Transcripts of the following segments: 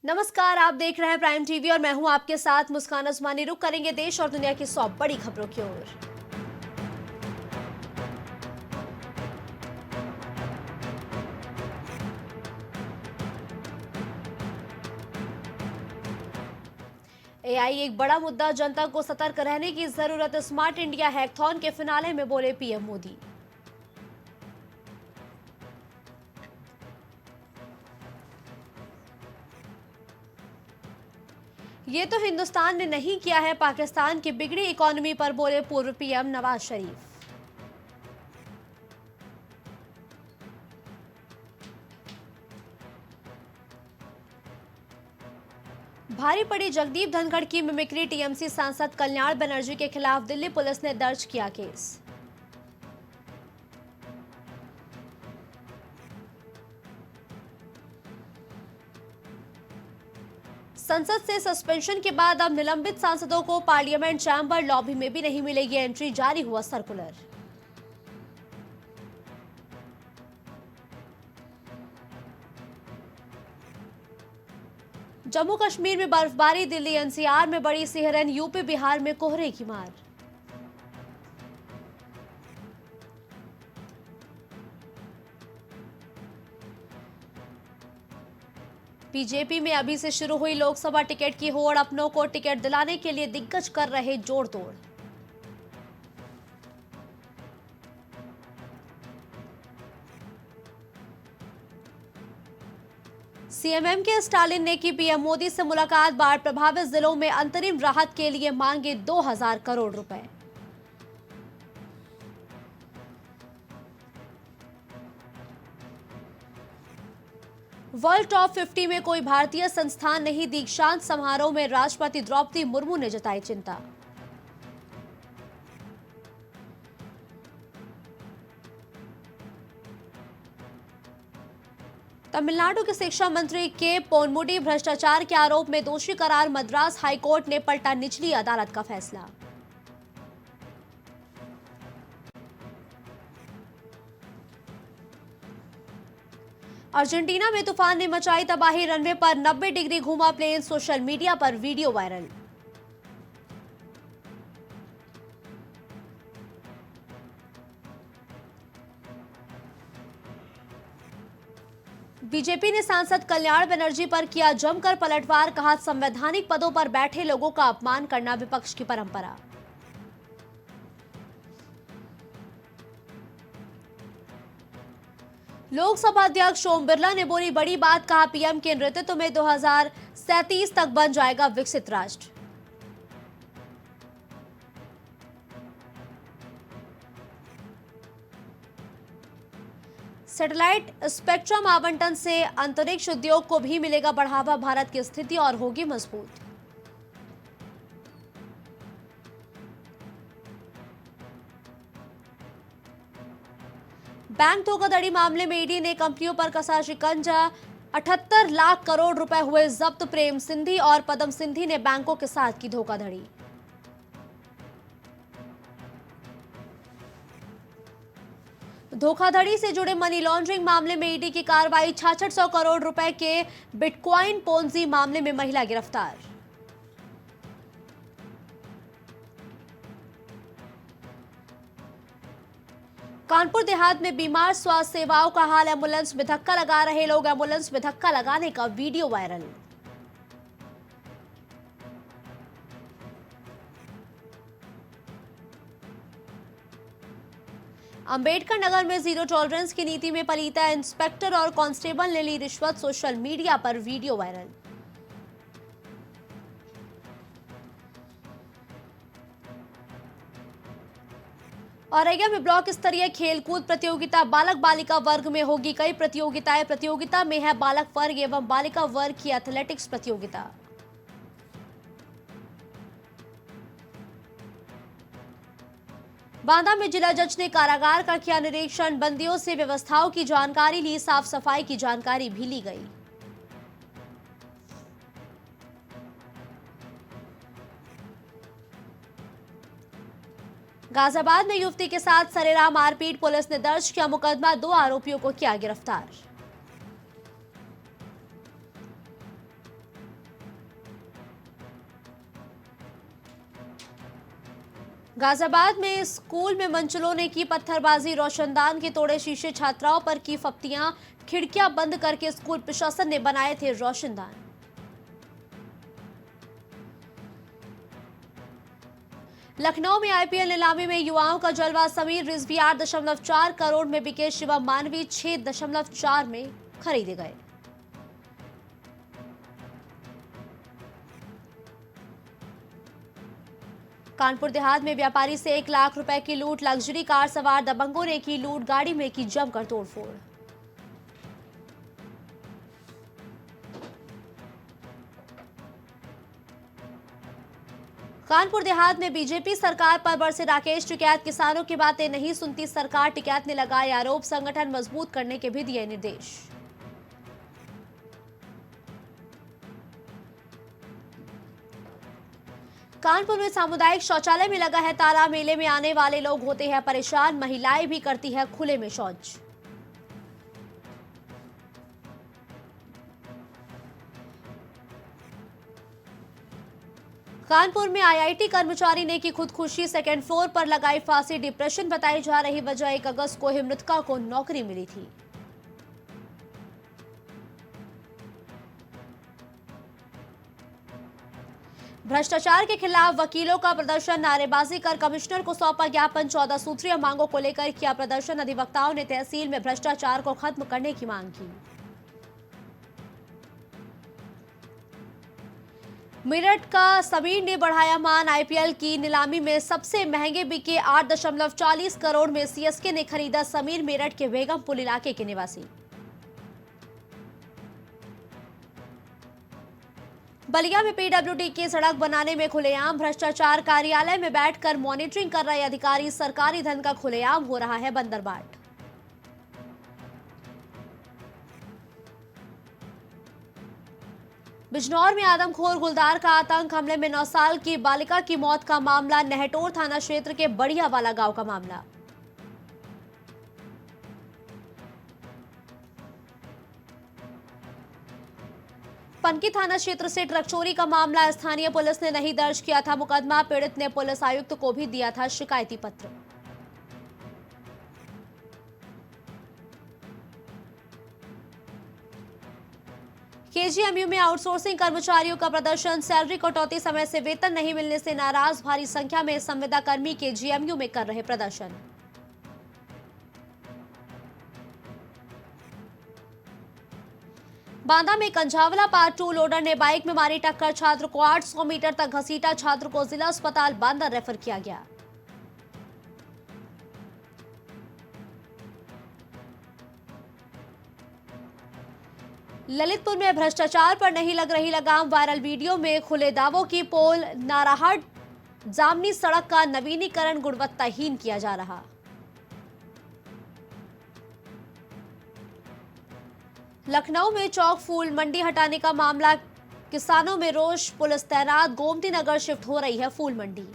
नमस्कार, आप देख रहे हैं प्राइम टीवी और मैं हूं आपके साथ मुस्कान अजमानी। रुक करेंगे देश और दुनिया की 100 बड़ी खबरों की ओर। एआई एक बड़ा मुद्दा, जनता को सतर्क रहने की जरूरत। स्मार्ट इंडिया हैकथॉन के फिनाले में बोले पीएम मोदी। ये तो हिंदुस्तान ने नहीं किया है, पाकिस्तान की बिगड़ी इकोनॉमी पर बोले पूर्व पीएम नवाज शरीफ। भारी पड़ी जगदीप धनखड़ की मिमिक्री, टीएमसी सांसद कल्याण बनर्जी के खिलाफ दिल्ली पुलिस ने दर्ज किया केस। संसद से सस्पेंशन के बाद अब निलंबित सांसदों को पार्लियामेंट चैम्बर लॉबी में भी नहीं मिलेगी एंट्री, जारी हुआ सर्कुलर। जम्मू कश्मीर में बर्फबारी, दिल्ली एनसीआर में बड़ी सिहरन, यूपी बिहार में कोहरे की मार। बीजेपी में अभी से शुरू हुई लोकसभा टिकट की होड़, अपनों को टिकट दिलाने के लिए दिग्गज कर रहे जोड़ तोड़। सीएमएम के स्टालिन ने की पीएम मोदी से मुलाकात, बाढ़ प्रभावित जिलों में अंतरिम राहत के लिए मांगे 2000 करोड़ रुपए। वर्ल्ड टॉप 50 में कोई भारतीय संस्थान नहीं, दीक्षांत समारोह में राष्ट्रपति द्रौपदी मुर्मू ने जताई चिंता। तमिलनाडु के शिक्षा मंत्री के पोनमुडी भ्रष्टाचार के आरोप में दोषी करार, मद्रास हाईकोर्ट ने पलटा निचली अदालत का फैसला। अर्जेंटीना में तूफान ने मचाई तबाही, रनवे पर 90 डिग्री घूमा प्लेन, सोशल मीडिया पर वीडियो वायरल। बीजेपी ने सांसद कल्याण बनर्जी पर किया जमकर पलटवार, कहा संवैधानिक पदों पर बैठे लोगों का अपमान करना विपक्ष की परंपरा। लोकसभा अध्यक्ष ओम बिरला ने बोली बड़ी बात, कहा पीएम के नेतृत्व में 2037 तक बन जाएगा विकसित राष्ट्र। सैटेलाइट स्पेक्ट्रम आवंटन से अंतरिक्ष उद्योग को भी मिलेगा बढ़ावा, भारत की स्थिति और होगी मजबूत। बैंक धोखाधड़ी मामले में ईडी ने कंपनियों पर कसा शिकंजा, 78 लाख करोड़ रुपए हुए जब्त, प्रेम सिंधी और पदम सिंधी ने बैंकों के साथ की धोखाधड़ी। धोखाधड़ी से जुड़े मनी लॉन्ड्रिंग मामले में ईडी की कार्रवाई, 6600 करोड़ रुपए के बिटकॉइन पोंजी मामले में महिला गिरफ्तार। कानपुर देहात में बीमार, स्वास्थ्य सेवाओं का हाल, एम्बुलेंस में धक्का लगा रहे लोग, एम्बुलेंस में धक्का लगाने का वीडियो वायरल। अंबेडकर नगर में जीरो टॉलरेंस की नीति में पलीता, इंस्पेक्टर और कांस्टेबल ने ली रिश्वत, सोशल मीडिया पर वीडियो वायरल। औरैया में ब्लॉक स्तरीय खेलकूद प्रतियोगिता, बालक बालिका वर्ग में होगी कई प्रतियोगिताएं, प्रतियोगिता में है बालक वर्ग एवं बालिका वर्ग की एथलेटिक्स प्रतियोगिता। बांदा में जिला जज ने कारागार का किया निरीक्षण, बंदियों से व्यवस्थाओं की जानकारी ली, साफ सफाई की जानकारी भी ली गई। गाजियाबाद में युवती के साथ सरेआम मारपीट, पुलिस ने दर्ज किया मुकदमा, 2 आरोपियों को किया गिरफ्तार। गाजियाबाद में स्कूल में मंचलों ने की पत्थरबाजी, रोशनदान के तोड़े शीशे, छात्राओं पर की फप्तियां, खिड़कियां बंद करके स्कूल प्रशासन ने बनाए थे रोशनदान। लखनऊ में आईपीएल नीलामी में युवाओं का जलवा, समीर रिजवी 8.4 करोड़ में बिके, शिवम मानवी 6.4 में खरीदे गए। कानपुर देहात में व्यापारी से 1 लाख रुपए की लूट, लग्जरी कार सवार दबंगों ने की लूट, गाड़ी में की जमकर तोड़फोड़। कानपुर देहात में बीजेपी सरकार पर बरसे राकेश टिकैत, किसानों की बातें नहीं सुनती सरकार, टिकैत ने लगाए आरोप, संगठन मजबूत करने के भी दिए निर्देश। कानपुर में सामुदायिक शौचालय में लगा है ताला, मेले में आने वाले लोग होते हैं परेशान, महिलाएं भी करती है खुले में शौच। कानपुर में आईआईटी कर्मचारी ने की खुदकुशी, सेकेंड फ्लोर पर लगाई फांसी, डिप्रेशन बताई जा रही वजह, 1 अगस्त को ही मृतका को नौकरी मिली थी। भ्रष्टाचार के खिलाफ वकीलों का प्रदर्शन, नारेबाजी कर कमिश्नर को सौंपा ज्ञापन, 14 सूत्रीय मांगों को लेकर किया प्रदर्शन, अधिवक्ताओं ने तहसील में भ्रष्टाचार को खत्म करने की मांग की। मेरठ का समीर ने बढ़ाया मान, आईपीएल की नीलामी में सबसे महंगे बिके, 8.40 करोड़ में सीएसके ने खरीदा समीर, मेरठ के बेगमपुर इलाके के निवासी। बलिया में पीडब्ल्यूडी की सड़क बनाने में खुलेआम भ्रष्टाचार, कार्यालय में बैठकर मॉनिटरिंग कर रहे अधिकारी, सरकारी धन का खुलेआम हो रहा है बंदरबाट। बिजनौर में आदमखोर गुलदार का आतंक, हमले में 9 साल की बालिका की मौत का मामला, नेहटोर थाना क्षेत्र के बढ़ियावाला गांव का मामला। पनकी थाना क्षेत्र से ट्रक चोरी का मामला, स्थानीय पुलिस ने नहीं दर्ज किया था मुकदमा, पीड़ित ने पुलिस आयुक्त को भी दिया था शिकायती पत्र। केजीएमयू में आउटसोर्सिंग कर्मचारियों का प्रदर्शन, सैलरी कटौती, समय से वेतन नहीं मिलने से नाराज, भारी संख्या में संविदा कर्मी केजीएमयू में कर रहे प्रदर्शन। बांदा में कंझावला पार्ट 2 लोडर ने बाइक में मारी टक्कर, छात्र को 800 मीटर तक घसीटा, छात्र को जिला अस्पताल बांदा रेफर किया गया। ललितपुर में भ्रष्टाचार पर नहीं लग रही लगाम, वायरल वीडियो में खुले दावों की पोल, नाराहट जामनी सड़क का नवीनीकरण गुणवत्ताहीन किया जा रहा। लखनऊ में चौक फूल मंडी हटाने का मामला, किसानों में रोष, पुलिस तैनात, गोमती नगर शिफ्ट हो रही है फूल मंडी।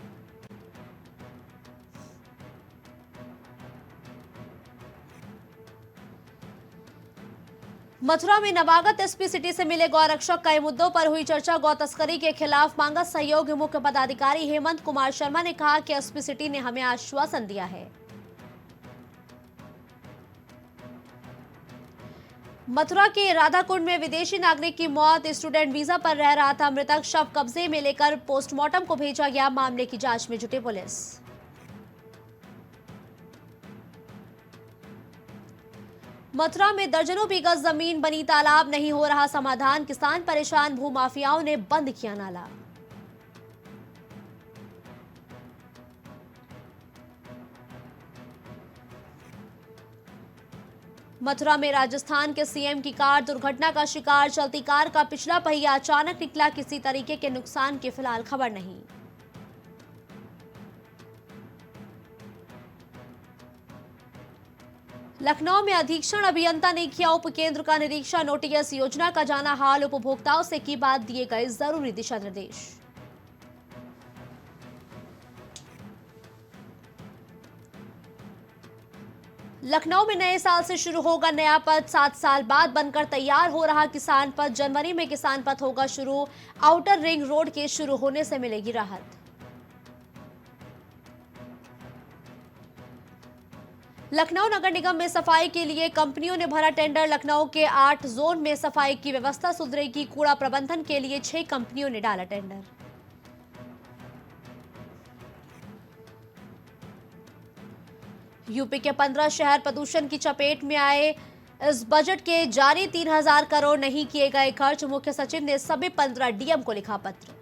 मथुरा में नवागत एसपी सिटी से मिले गौरक्षक, कई मुद्दों पर हुई चर्चा, गौ तस्करी के खिलाफ मांगा सहयोग, मुख्य पदाधिकारी हेमंत कुमार शर्मा ने कहा कि एसपी सिटी ने हमें आश्वासन दिया है। मथुरा के राधाकुंड में विदेशी नागरिक की मौत, स्टूडेंट वीजा पर रह रहा था, मृतक शव कब्जे में लेकर पोस्टमार्टम को भेजा गया, मामले की जांच में जुटी पुलिस। मथुरा में दर्जनों बीघा जमीन बनी तालाब, नहीं हो रहा समाधान, किसान परेशान, भूमाफियाओं ने बंद किया नाला। मथुरा में राजस्थान के सीएम की कार दुर्घटना का शिकार, चलती कार का पिछला पहिया अचानक निकला, किसी तरीके के नुकसान की फिलहाल खबर नहीं। लखनऊ में अधीक्षण अभियंता ने किया उपकेंद्र का निरीक्षण, नोटिस योजना का जाना हाल, उपभोक्ताओं से की बात, दिए गए जरूरी दिशा निर्देश। लखनऊ में नए साल से शुरू होगा नया पद, 7 साल बाद बनकर तैयार हो रहा किसान पद, जनवरी में किसान पद होगा शुरू, आउटर रिंग रोड के शुरू होने से मिलेगी राहत। लखनऊ नगर निगम में सफाई के लिए कंपनियों ने भरा टेंडर। लखनऊ के 8 जोन में सफाई की व्यवस्था सुधरेगी। कूड़ा प्रबंधन के लिए 6 कंपनियों ने डाला टेंडर। यूपी के 15 शहर प्रदूषण की चपेट में आए। इस बजट के जारी 3000 करोड़ नहीं किए गए खर्च। मुख्य सचिव ने सभी 15 डीएम को लिखा पत्र।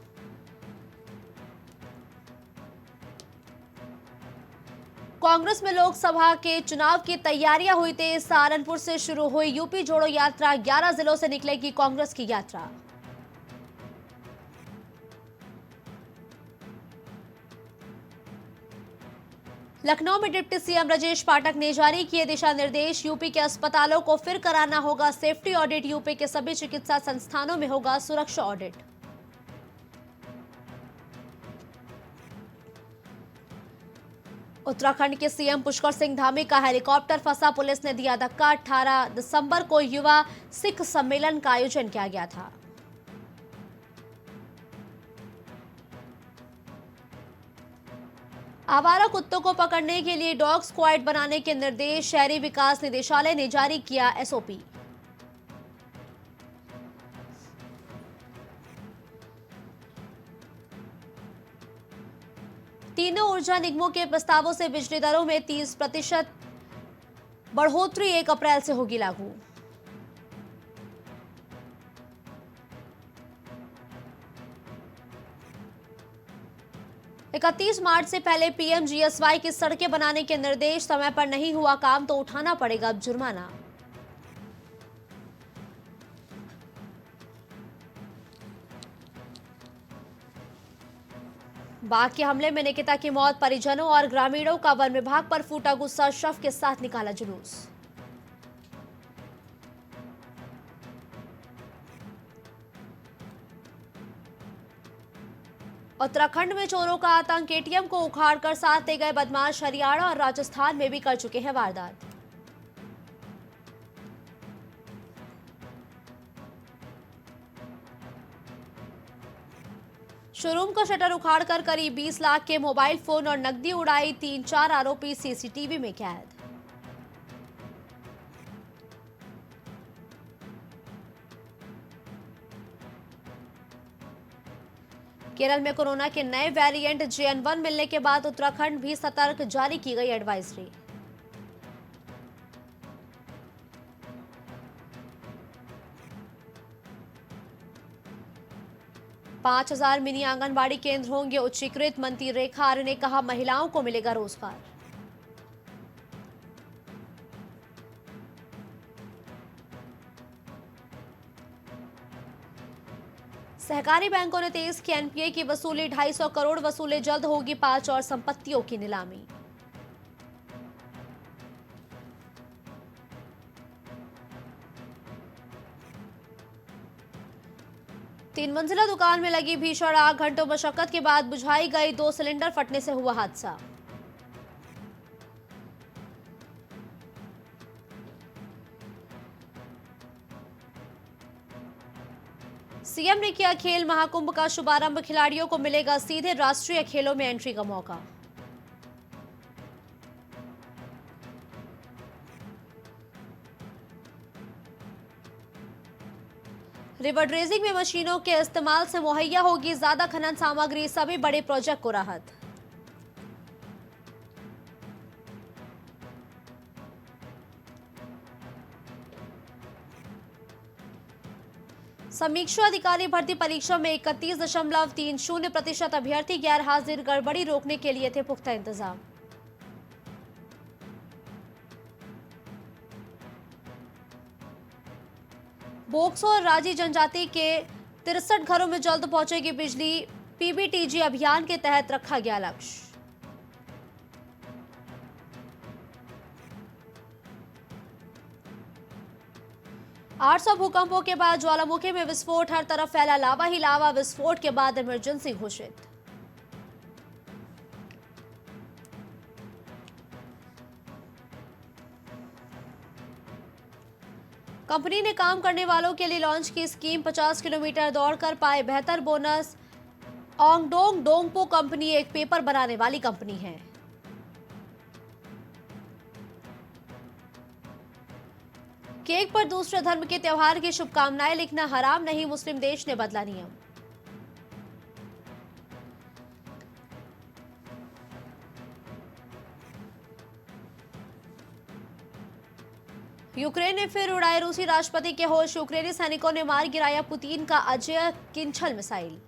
कांग्रेस में लोकसभा के चुनाव की तैयारियां हुई तेज। सहारनपुर से शुरू हुई यूपी जोड़ो यात्रा। 11 जिलों से निकलेगी कांग्रेस की यात्रा। लखनऊ में डिप्टी सीएम ब्रजेश पाठक ने जारी किए दिशा निर्देश। यूपी के अस्पतालों को फिर कराना होगा सेफ्टी ऑडिट। यूपी के सभी चिकित्सा संस्थानों में होगा सुरक्षा ऑडिट। उत्तराखंड के सीएम पुष्कर सिंह धामी का हेलीकॉप्टर फंसा। पुलिस ने दिया धक्का। 18 दिसंबर को युवा सिख सम्मेलन का आयोजन किया गया था। आवारा कुत्तों को पकड़ने के लिए डॉग स्क्वाड बनाने के निर्देश। शहरी विकास निदेशालय ने जारी किया एसओपी। तीनों ऊर्जा निगमों के प्रस्तावों से बिजली दरों में 30% बढ़ोतरी 1 अप्रैल से होगी लागू। इकतीस मार्च से पहले पीएमजीएसवाई की सड़कें बनाने के निर्देश। समय पर नहीं हुआ काम तो उठाना पड़ेगा अब जुर्माना। बाघ के हमले में निकिता की मौत। परिजनों और ग्रामीणों का वन विभाग पर फूटा गुस्सा। शव के साथ निकाला जुलूस। उत्तराखंड में चोरों का आतंक। एटीएम को उखाड़कर साथ ले गए बदमाश। हरियाणा और राजस्थान में भी कर चुके हैं वारदात। शोरूम का शटर उखाड़कर करीब 20 लाख के मोबाइल फोन और नकदी उड़ाई। 3-4 आरोपी सीसीटीवी में कैद। केरल में कोरोना के नए वेरिएंट JN1 मिलने के बाद उत्तराखंड भी सतर्क। जारी की गई एडवाइजरी। पांच 5000 मिनी आंगनबाड़ी केंद्र होंगे उच्चीकृत। मंत्री रेखा आर्य ने कहा महिलाओं को मिलेगा रोजगार। सहकारी बैंकों ने तेज की एनपीए की वसूली। 250 करोड़ वसूले। जल्द होगी 5 और संपत्तियों की नीलामी। तीन मंजिला दुकान में लगी भीषण आग। घंटों मशक्कत के बाद बुझाई गई। 2 सिलेंडर फटने से हुआ हादसा। सीएम ने किया खेल महाकुंभ का शुभारंभ। खिलाड़ियों को मिलेगा सीधे राष्ट्रीय खेलों में एंट्री का मौका। रिवर ड्रेजिंग में मशीनों के इस्तेमाल से मुहैया होगी ज्यादा खनन सामग्री। सभी बड़े प्रोजेक्ट को राहत। समीक्षा अधिकारी भर्ती परीक्षा में 31.30% अभ्यर्थी गैर हाजिर। गड़बड़ी रोकने के लिए थे पुख्ता इंतजाम। बोक्सो और राजी जनजाति के 63 घरों में जल्द पहुंचेगी बिजली। पीबीटीजी अभियान के तहत रखा गया लक्ष्य। आठ 800 भूकंपों के बाद ज्वालामुखी में विस्फोट। हर तरफ फैला लावा ही लावा। विस्फोट के बाद इमरजेंसी घोषित। कंपनी ने काम करने वालों के लिए लॉन्च की स्कीम। 50 किलोमीटर दौड़कर पाए बेहतर बोनस। ओंगडोंग डोंगपो कंपनी एक पेपर बनाने वाली कंपनी है। केक पर दूसरे धर्म के त्योहार की शुभकामनाएं लिखना हराम नहीं, मुस्लिम देश ने बदला नियम। यूक्रेन ने फिर उड़ाए रूसी राष्ट्रपति के होश, यूक्रेनी सैनिकों ने मार गिराया पुतिन का अजय किंछल मिसाइल।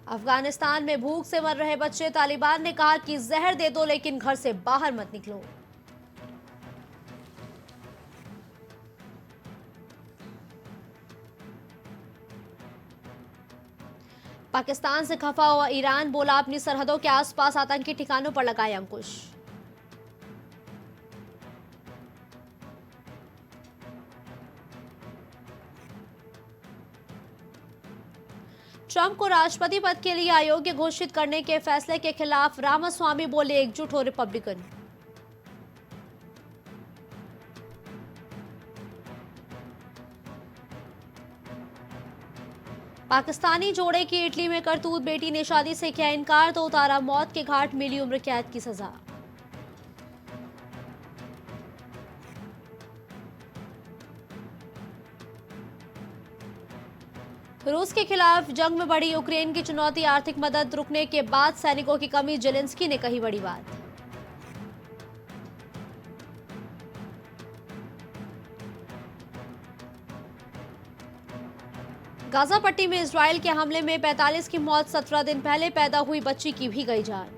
अफगानिस्तान में भूख से मर रहे बच्चे, तालिबान ने कहा कि जहर दे दो लेकिन घर से बाहर मत निकलो। पाकिस्तान से खफा हुआ ईरान बोला अपनी सरहदों के आसपास आतंकी ठिकानों पर लगाए अंकुश। ट्रंप को राष्ट्रपति पद के लिए अयोग्य घोषित करने के फैसले के खिलाफ रामास्वामी बोले एकजुट हो रिपब्लिकन। पाकिस्तानी जोड़े की इटली में करतूत, बेटी ने शादी से किया इनकार तो उतारा मौत के घाट, मिली उम्र कैद की सजा। रूस के खिलाफ जंग में बढ़ी यूक्रेन की चुनौती, आर्थिक मदद रुकने के बाद सैनिकों की कमी, जेलेंस्की ने कही बड़ी बात। गाजा पट्टी में इजराइल के हमले में 45 की मौत, 17 दिन पहले पैदा हुई बच्ची की भी गई जान।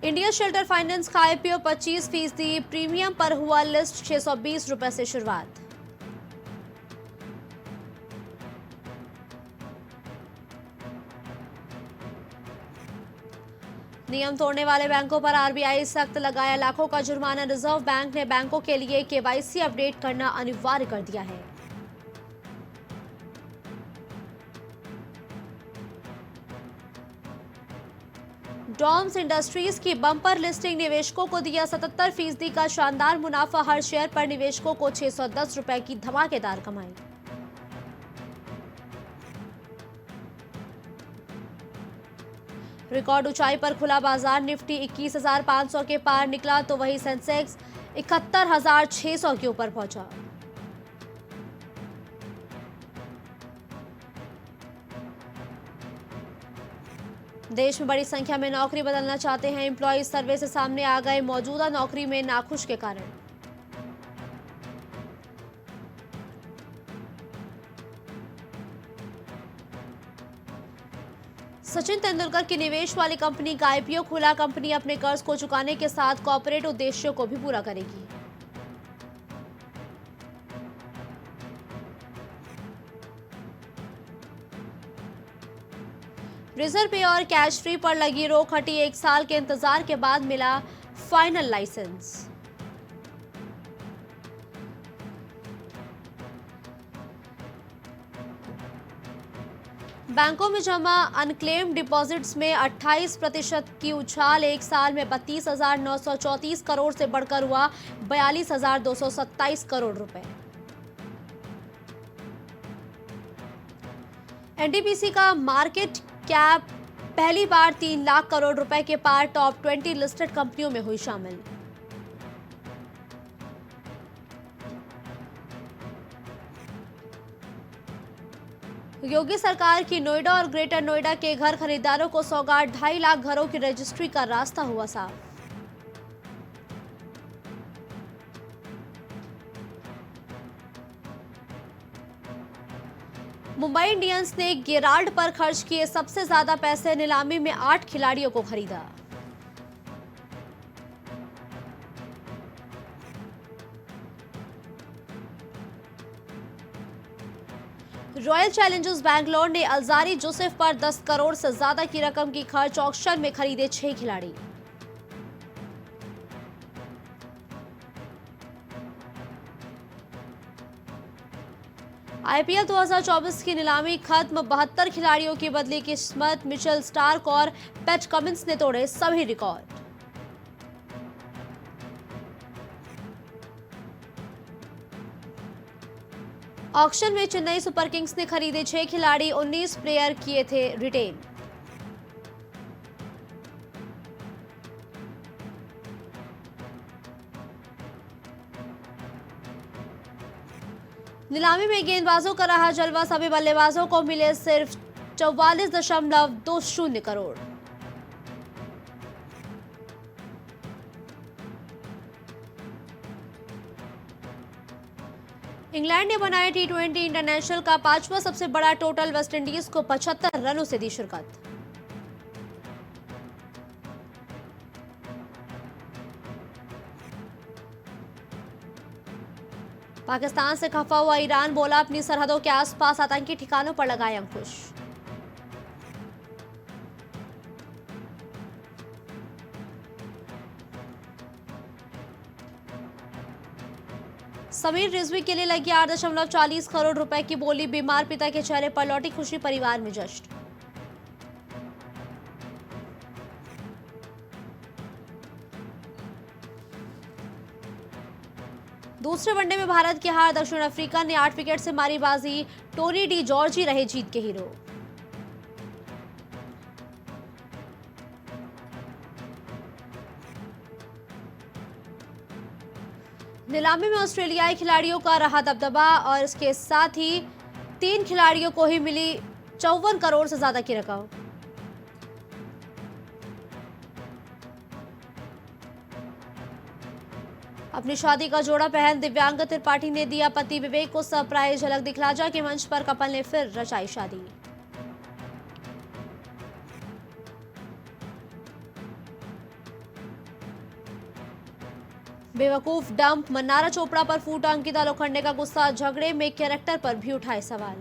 इंडिया शेल्टर फाइनेंस का आईपीओ 25% प्रीमियम पर हुआ लिस्ट, 620 रुपए से शुरुआत। नियम तोड़ने वाले बैंकों पर आरबीआई सख्त, लगाया लाखों का जुर्माना, रिजर्व बैंक ने बैंकों के लिए केवाईसी अपडेट करना अनिवार्य कर दिया है। डॉम्स इंडस्ट्रीज की बम्पर लिस्टिंग, निवेशकों को दिया 77% का शानदार मुनाफा, हर शेयर पर निवेशकों को 610 रुपए की धमाकेदार कमाई। रिकॉर्ड ऊंचाई पर खुला बाजार, निफ्टी 21,500 के पार निकला तो वही सेंसेक्स 71,600 के ऊपर पहुंचा। देश में बड़ी संख्या में नौकरी बदलना चाहते हैं एम्प्लॉयज, सर्वे से सामने आ गए मौजूदा नौकरी में नाखुश के कारण। सचिन तेंदुलकर की निवेश वाली कंपनी का आईपीओ खुला, कंपनी अपने कर्ज को चुकाने के साथ कॉर्पोरेट उद्देश्यों को भी पूरा करेगी। रिजर्व पे और कैश फ्री पर लगी रोक हटी, 1 साल के इंतजार के बाद मिला फाइनल लाइसेंस। बैंकों में जमा अनक्लेम्ड डिपॉजिट्स में 28% की उछाल, 1 साल में 32,934 करोड़ से बढ़कर हुआ 42,227 करोड़ रुपए। एनटीपीसी का मार्केट कैप पहली बार 3 लाख करोड़ रुपए के पार, टॉप 20 लिस्टेड कंपनियों में हुई शामिल। योगी सरकार की नोएडा और ग्रेटर नोएडा के घर खरीदारों को सौगात, 2.5 लाख घरों की रजिस्ट्री का रास्ता हुआ साफ। मुंबई इंडियंस ने गेराल्ड पर खर्च किए सबसे ज्यादा पैसे, नीलामी में 8 खिलाड़ियों को खरीदा। रॉयल चैलेंजर्स बैंगलोर ने अल्जारी जोसेफ पर 10 करोड़ से ज्यादा की रकम की खर्च, ऑक्शन में खरीदे 6 खिलाड़ी। आईपीएल 2024 की नीलामी खत्म, 72 खिलाड़ियों की बदली किस्मत, मिचेल स्टार्क और पैट कमिंस ने तोड़े सभी रिकॉर्ड। ऑक्शन में चेन्नई सुपर किंग्स ने खरीदे 6 खिलाड़ी, 19 प्लेयर किए थे रिटेन। नीलामी में गेंदबाजों का रहा जलवा, सभी बल्लेबाजों को मिले सिर्फ 44.20 करोड़। इंग्लैंड ने बनाया टी20 इंटरनेशनल का 5वां सबसे बड़ा टोटल, वेस्टइंडीज को 75 रनों से दी शिरकत। पाकिस्तान से खफा हुआ ईरान बोला, अपनी सरहदों के आसपास आतंकी ठिकानों पर लगाए अंकुश। समीर रिजवी के लिए लगी 8.40 करोड़ रुपए की बोली, बीमार पिता के चेहरे पर लौटी खुशी, परिवार में जश्न। दूसरे वनडे में भारत की हार, दक्षिण अफ्रीका ने 8 विकेट से मारी बाजी, टोनी डी जॉर्जी रहे जीत के हीरो। नीलामी में ऑस्ट्रेलियाई खिलाड़ियों का रहा दबदबा और इसके साथ ही 3 खिलाड़ियों को ही मिली 54 करोड़ से ज्यादा की रकम। अपनी शादी का जोड़ा पहन दिव्यांग त्रिपाठी ने दिया पति विवेक को सरप्राइज, झलक दिखलाजा के मंच पर कपल ने फिर रचाई शादी। बेवकूफ डंप, मन्नारा चोपड़ा पर फूटा अंकिता लोखंडे का गुस्सा, झगड़े में कैरेक्टर पर भी उठाए सवाल।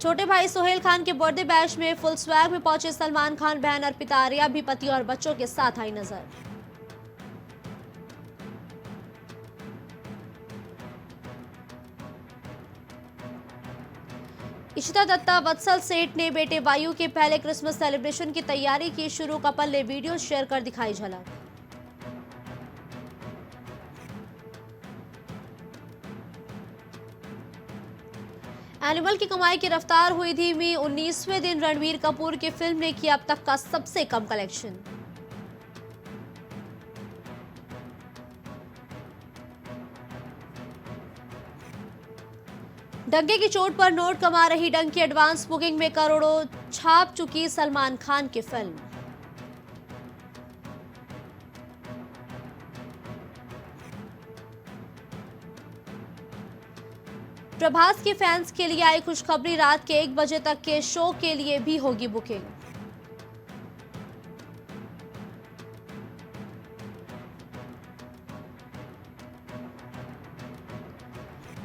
छोटे भाई सोहेल खान के बर्थडे बैश में फुल स्वैग में पहुंचे सलमान खान, बहन अर्पिता आर्या भी पति और बच्चों के साथ आई नजर। इशिता दत्ता, वत्सल सेठ ने बेटे वायु के पहले क्रिसमस सेलिब्रेशन की तैयारी की शुरू, कपल ने वीडियो शेयर कर दिखाई झलक। एनिमल की कमाई की रफ्तार हुई धीमी, 19वें दिन रणबीर कपूर की फिल्म ने किया अब तक का सबसे कम कलेक्शन। डंके की चोट पर नोट कमा रही डंकी, एडवांस बुकिंग में करोड़ों छाप चुकी सलमान खान की फिल्म। प्रभास के फैंस के लिए आई खुशखबरी, रात के 1 बजे तक के शो के लिए भी होगी बुकिंग।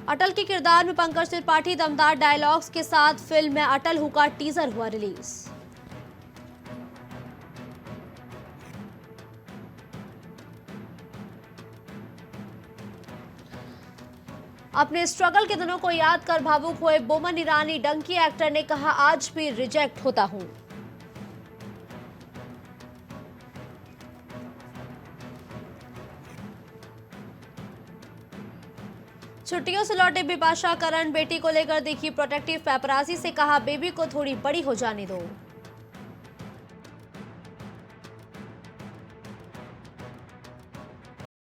अटल के किरदार में पंकज त्रिपाठी दमदार डायलॉग्स के साथ फिल्म में अटल हूँ का टीजर हुआ रिलीज। अपने स्ट्रगल के दिनों को याद कर भावुक हुए बोमन ईरानी, डंकी एक्टर ने कहा आज भी रिजेक्ट होता हूं। छुट्टियों से लौटे बिपाशा करण, बेटी को लेकर दिखी प्रोटेक्टिव, पैपराजी से कहा बेबी को थोड़ी बड़ी हो जाने दो।